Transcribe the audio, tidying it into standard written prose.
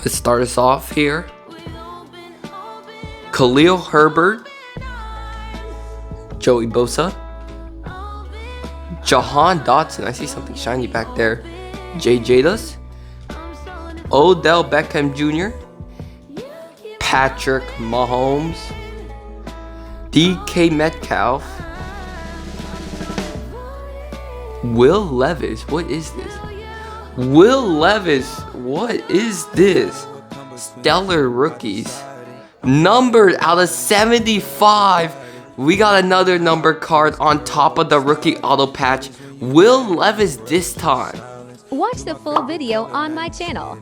Let's start us off here. Khalil Herbert, Joey Bosa, Jahan Dotson. I see something shiny back there. Jay Jadus, Odell Beckham Jr., Patrick Mahomes, DK Metcalf, Will Levis. What is this? Will Levis. What is this? Stellar rookies. Numbered out of 75. We got another number card on top of the rookie auto patch. Will Levis this time. Watch the full video on my channel.